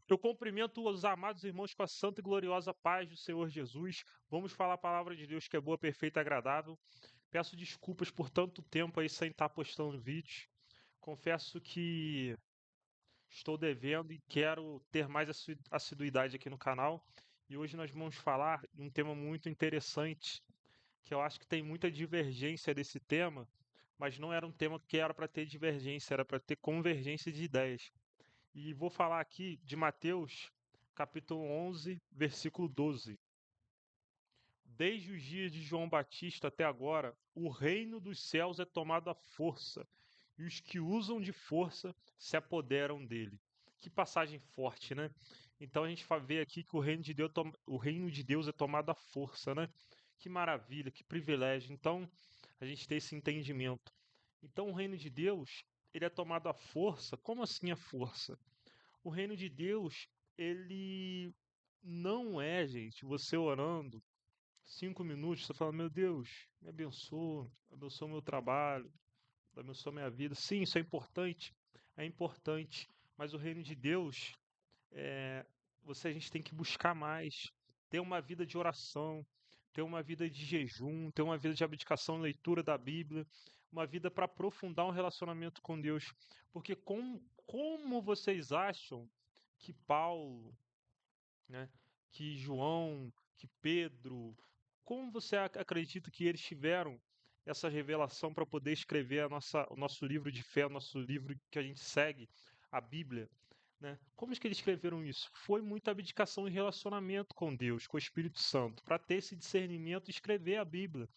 Eu cumprimento os amados irmãos com a santa e gloriosa paz do Senhor Jesus. Vamos falar a palavra de Deus que é boa, perfeita e agradável. Peço desculpas por tanto tempo aí sem estar postando vídeos. Confesso que estou devendo e quero ter mais assiduidade aqui no canal. E hoje nós vamos falar de um tema muito interessante, que eu acho que tem muita divergência desse tema, mas não era um tema que era para ter divergência, era para ter convergência de ideias. E vou falar aqui de Mateus, capítulo 11, versículo 12. Desde os dias de João Batista até agora, o reino dos céus é tomado à força, e os que usam de força se apoderam dele. Que passagem forte, né? Então a gente vê aqui que o reino de Deus é tomado à força, né? Que maravilha, que privilégio. Então a gente tem esse entendimento. Então o reino de Deus, ele é tomado à força. Como assim a força? O reino de Deus, ele não é, gente, você orando 5 minutos, você fala, meu Deus, me abençoa o meu trabalho, abençoa a minha vida. Sim, isso é importante, mas o reino de Deus, é, a gente tem que buscar mais, ter uma vida de oração, ter uma vida de jejum, ter uma vida de abdicação, leitura da Bíblia, uma vida para aprofundar um relacionamento com Deus. Porque como vocês acham que Paulo, né, que João, que Pedro, como você acredita que eles tiveram essa revelação para poder escrever o nosso livro de fé, o nosso livro que a gente segue, a Bíblia? Né? Como é que eles escreveram isso? Foi muita abdicação e relacionamento com Deus, com o Espírito Santo, para ter esse discernimento e escrever a Bíblia.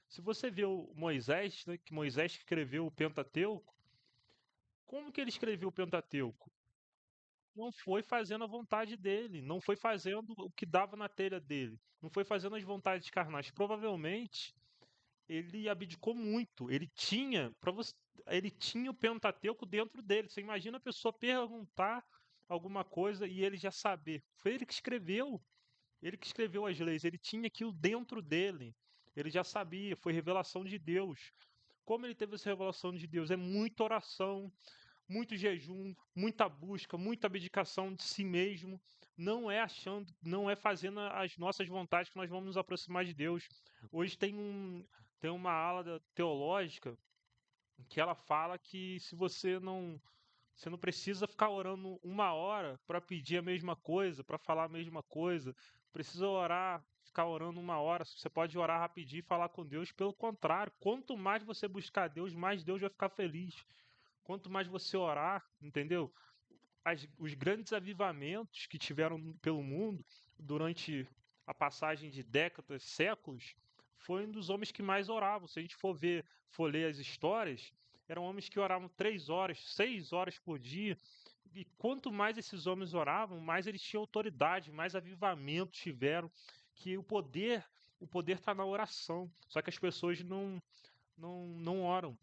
Se você vê o Moisés, né, que Moisés escreveu o Pentateuco, como que ele escreveu o Pentateuco? Não foi fazendo a vontade dele, não foi fazendo o que dava na telha dele, não foi fazendo as vontades carnais. Provavelmente ele abdicou muito. Ele tinha o Pentateuco dentro dele. Você imagina a pessoa perguntar alguma coisa e ele já saber. Foi ele que escreveu as leis, ele tinha aquilo dentro dele. Ele já sabia, foi revelação de Deus. Como ele teve essa revelação de Deus? É muita oração, muito jejum, muita busca, muita abdicação de si mesmo. Não é fazendo as nossas vontades que nós vamos nos aproximar de Deus. Hoje tem uma aula teológica que ela fala que se você não precisa ficar orando 1 hora para pedir a mesma coisa, para falar a mesma coisa. Precisa orar, ficar orando 1 hora. Você pode orar rapidinho e falar com Deus. Pelo contrário, quanto mais você buscar Deus, mais Deus vai ficar feliz. Quanto mais você orar, entendeu? Os grandes avivamentos que tiveram pelo mundo durante a passagem de décadas, séculos, foi um dos homens que mais oravam. Se a gente for ler as histórias, eram homens que oravam 3 horas, 6 horas por dia. E quanto mais esses homens oravam, mais eles tinham autoridade, mais avivamentos tiveram. Que o poder está na oração. Só que as pessoas não oram.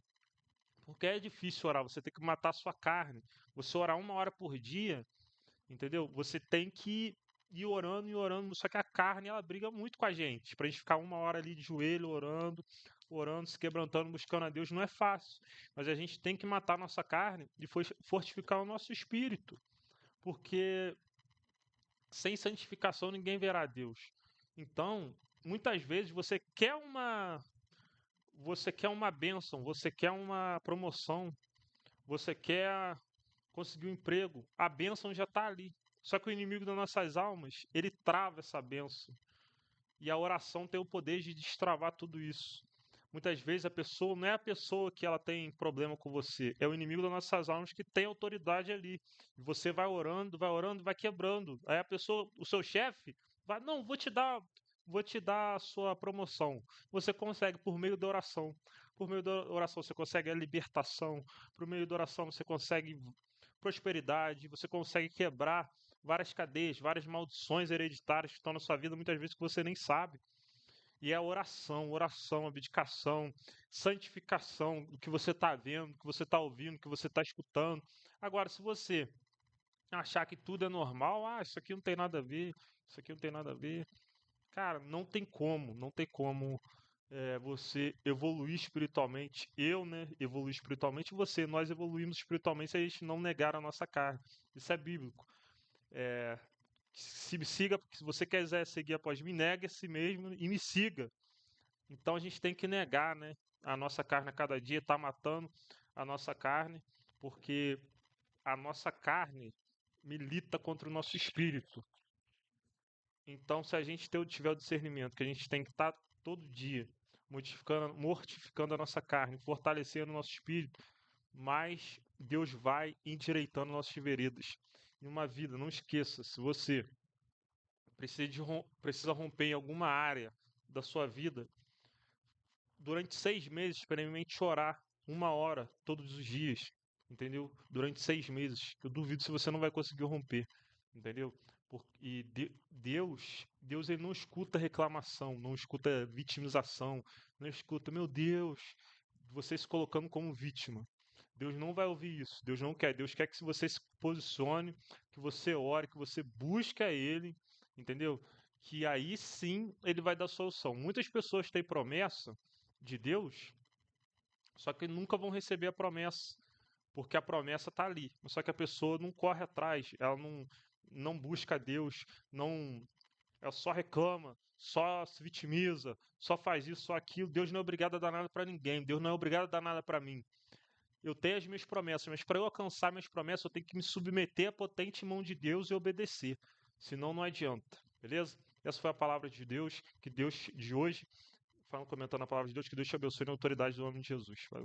Porque é difícil orar, você tem que matar a sua carne. Você orar 1 hora por dia, entendeu? Você tem que ir orando e orando. Só que a carne, ela briga muito com a gente. Pra gente ficar 1 hora ali de joelho orando, orando, se quebrantando, buscando a Deus, não é fácil. Mas a gente tem que matar a nossa carne e fortificar o nosso espírito. Porque sem santificação ninguém verá Deus. Então, muitas vezes você quer uma bênção, você quer uma promoção, você quer conseguir um emprego, a bênção já está ali. Só que o inimigo das nossas almas, ele trava essa bênção. E a oração tem o poder de destravar tudo isso. Muitas vezes a pessoa não é a pessoa que ela tem problema com você, é o inimigo das nossas almas que tem autoridade ali. E você vai orando, vai quebrando. Aí a pessoa, o seu chefe, vai, não, vou te dar a sua promoção. Você consegue por meio da oração. Por meio da oração você consegue a libertação. Por meio da oração você consegue prosperidade, você consegue quebrar várias cadeias, várias maldições hereditárias que estão na sua vida, muitas vezes que você nem sabe. E é oração, abdicação, santificação do que você está vendo, do que você está ouvindo, do que você está escutando. Agora, se você achar que tudo é normal, isso aqui não tem nada a ver, isso aqui não tem nada a ver. Cara, não tem como você evoluir espiritualmente. Eu, né, evoluir espiritualmente, nós evoluímos espiritualmente se a gente não negar a nossa carne. Isso é bíblico. Se me siga, se você quiser seguir após mim, negue a si mesmo e me siga. Então a gente tem que negar, né? A nossa carne a cada dia, tá matando a nossa carne, porque a nossa carne milita contra o nosso espírito. Então, se a gente tiver o discernimento que a gente tem que estar todo dia mortificando a nossa carne, fortalecendo o nosso espírito, mais Deus vai endireitando nossas veredas. Em uma vida, não esqueça, se você precisa romper em alguma área da sua vida, durante 6 meses, experimente chorar 1 hora todos os dias, entendeu? Durante 6 meses. Eu duvido se você não vai conseguir romper, entendeu? Deus ele não escuta reclamação, não escuta vitimização, não escuta, meu Deus, você se colocando como vítima. Deus não vai ouvir isso. Deus não quer. Deus quer que você se posicione, que você ore, que você busque a Ele, entendeu? Que aí sim Ele vai dar solução. Muitas pessoas têm promessa de Deus, só que nunca vão receber a promessa, porque a promessa está ali. Só que a pessoa não corre atrás, ela não busca a Deus, não, ela só reclama, só se vitimiza, só faz isso, só aquilo. Deus não é obrigado a dar nada para ninguém. Deus não é obrigado a dar nada para mim. Eu tenho as minhas promessas, mas para eu alcançar minhas promessas, eu tenho que me submeter à potente mão de Deus e obedecer. Senão não adianta, beleza? Essa foi a palavra de Deus, que Deus de hoje, falando, comentando a palavra de Deus, que Deus te abençoe na autoridade do nome de Jesus. Valeu.